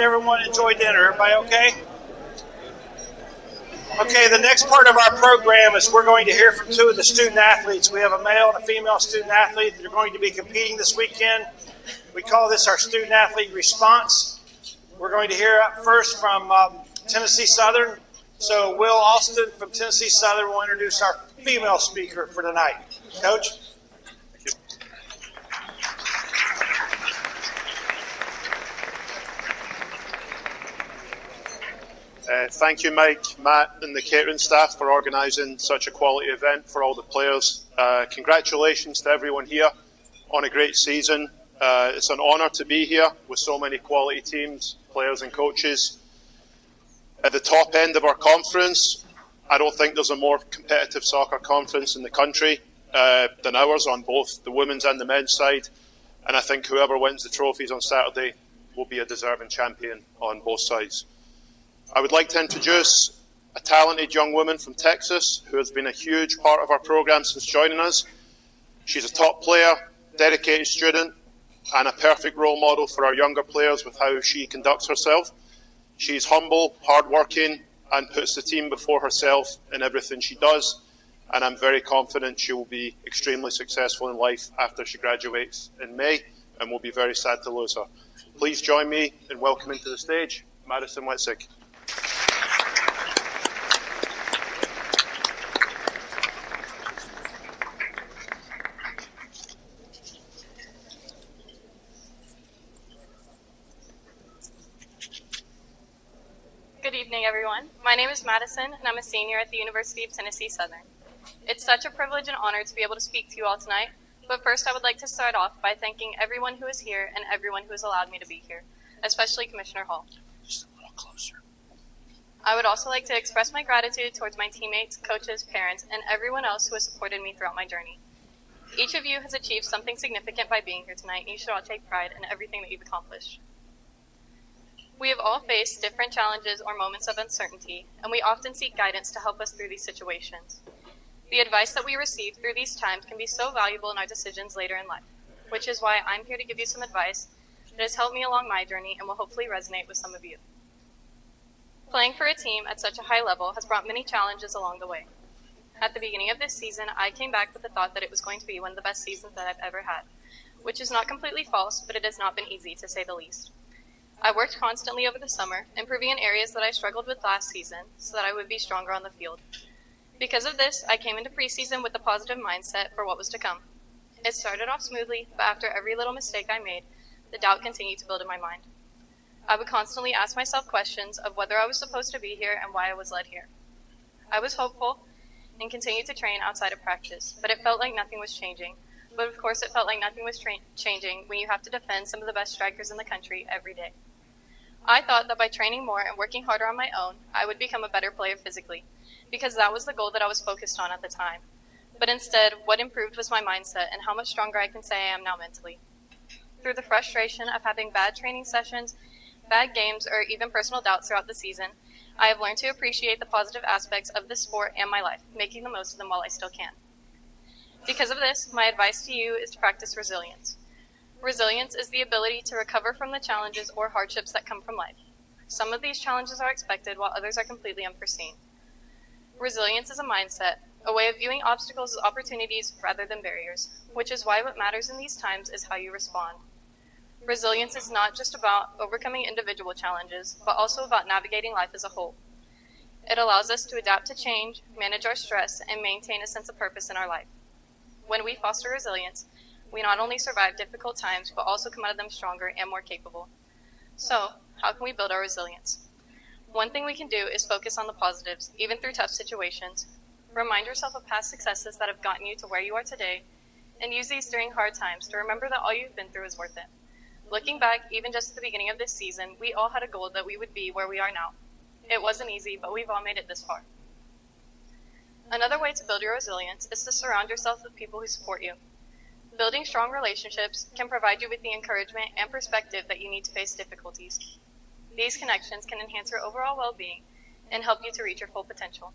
Everyone enjoy dinner. Everybody okay? Okay, the next part of our program is we're going to hear from two of the student athletes. We have a male and a female student athlete that are going to be competing this weekend. We call this our student athlete response. We're going to hear up first from Tennessee Southern. So Will Austin from Tennessee Southern will introduce our female speaker for tonight. Coach? Thank you, Mike, Matt, and the catering staff for organising such a quality event for all the players. Congratulations to everyone here on a great season. It's an honour to be here with so many quality teams, players and coaches. At the top end of our conference, I don't think there's a more competitive soccer conference in the country than ours on both the women's and the men's side. And I think whoever wins the trophies on Saturday will be a deserving champion on both sides. I would like to introduce a talented young woman from Texas who has been a huge part of our program since joining us. She's a top player, dedicated student, and a perfect role model for our younger players with how she conducts herself. She's humble, hardworking, and puts the team before herself in everything she does. And I'm very confident she will be extremely successful in life after she graduates in May, and we'll be very sad to lose her. Please join me in welcoming to the stage Madison Wetzig. Good evening, everyone. My name is Madison, and I'm a senior at the University of Tennessee Southern. It's such a privilege and honor to be able to speak to you all tonight, but first I would like to start off by thanking everyone who is here and everyone who has allowed me to be here, especially Commissioner Hall. Just a little closer. I would also like to express my gratitude towards my teammates, coaches, parents, and everyone else who has supported me throughout my journey. Each of you has achieved something significant by being here tonight, and you should all take pride in everything that you've accomplished. We have all faced different challenges or moments of uncertainty, and we often seek guidance to help us through these situations. The advice that we receive through these times can be so valuable in our decisions later in life, which is why I'm here to give you some advice that has helped me along my journey and will hopefully resonate with some of you. Playing for a team at such a high level has brought many challenges along the way. At the beginning of this season, I came back with the thought that it was going to be one of the best seasons that I've ever had, which is not completely false, but it has not been easy, to say the least. I worked constantly over the summer, improving in areas that I struggled with last season so that I would be stronger on the field. Because of this, I came into preseason with a positive mindset for what was to come. It started off smoothly, but after every little mistake I made, the doubt continued to build in my mind. I would constantly ask myself questions of whether I was supposed to be here and why I was led here. I was hopeful and continued to train outside of practice, but it felt like nothing was changing. But of course, it felt like nothing was changing when you have to defend some of the best strikers in the country every day. I thought that by training more and working harder on my own, I would become a better player physically, because that was the goal that I was focused on at the time. But instead, what improved was my mindset and how much stronger I can say I am now mentally. Through the frustration of having bad training sessions, bad games, or even personal doubts throughout the season, I have learned to appreciate the positive aspects of this sport and my life, making the most of them while I still can. Because of this, my advice to you is to practice resilience. Resilience is the ability to recover from the challenges or hardships that come from life. Some of these challenges are expected, while others are completely unforeseen. Resilience is a mindset, a way of viewing obstacles as opportunities rather than barriers, which is why what matters in these times is how you respond. Resilience is not just about overcoming individual challenges, but also about navigating life as a whole. It allows us to adapt to change, manage our stress, and maintain a sense of purpose in our life. When we foster resilience, we not only survive difficult times, but also come out of them stronger and more capable. So, how can we build our resilience? One thing we can do is focus on the positives, even through tough situations. Remind yourself of past successes that have gotten you to where you are today, and use these during hard times to remember that all you've been through is worth it. Looking back, even just at the beginning of this season, we all had a goal that we would be where we are now. It wasn't easy, but we've all made it this far. Another way to build your resilience is to surround yourself with people who support you. Building strong relationships can provide you with the encouragement and perspective that you need to face difficulties. These connections can enhance your overall well-being and help you to reach your full potential.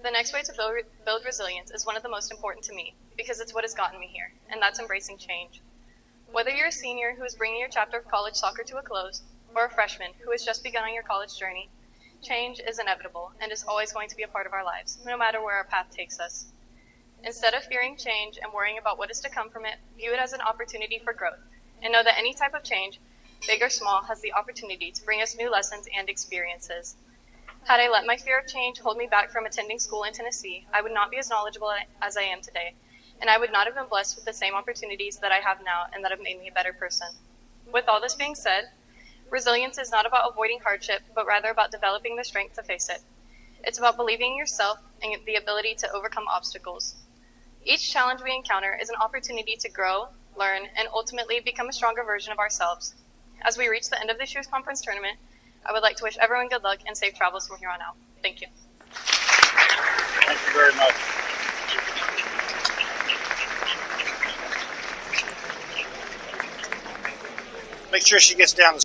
The next way to build resilience is one of the most important to me, because it's what has gotten me here, and that's embracing change. Whether you're a senior who is bringing your chapter of college soccer to a close, or a freshman who has just begun on your college journey, change is inevitable and is always going to be a part of our lives, no matter where our path takes us. Instead of fearing change and worrying about what is to come from it, view it as an opportunity for growth, and know that any type of change, big or small, has the opportunity to bring us new lessons and experiences. Had I let my fear of change hold me back from attending school in Tennessee, I would not be as knowledgeable as I am today, and I would not have been blessed with the same opportunities that I have now and that have made me a better person. With all this being said, resilience is not about avoiding hardship, but rather about developing the strength to face it. It's about believing in yourself and the ability to overcome obstacles. Each challenge we encounter is an opportunity to grow, learn, and ultimately become a stronger version of ourselves. As we reach the end of this year's conference tournament, I would like to wish everyone good luck and safe travels from here on out. Thank you. Thank you very much. Make sure she gets down.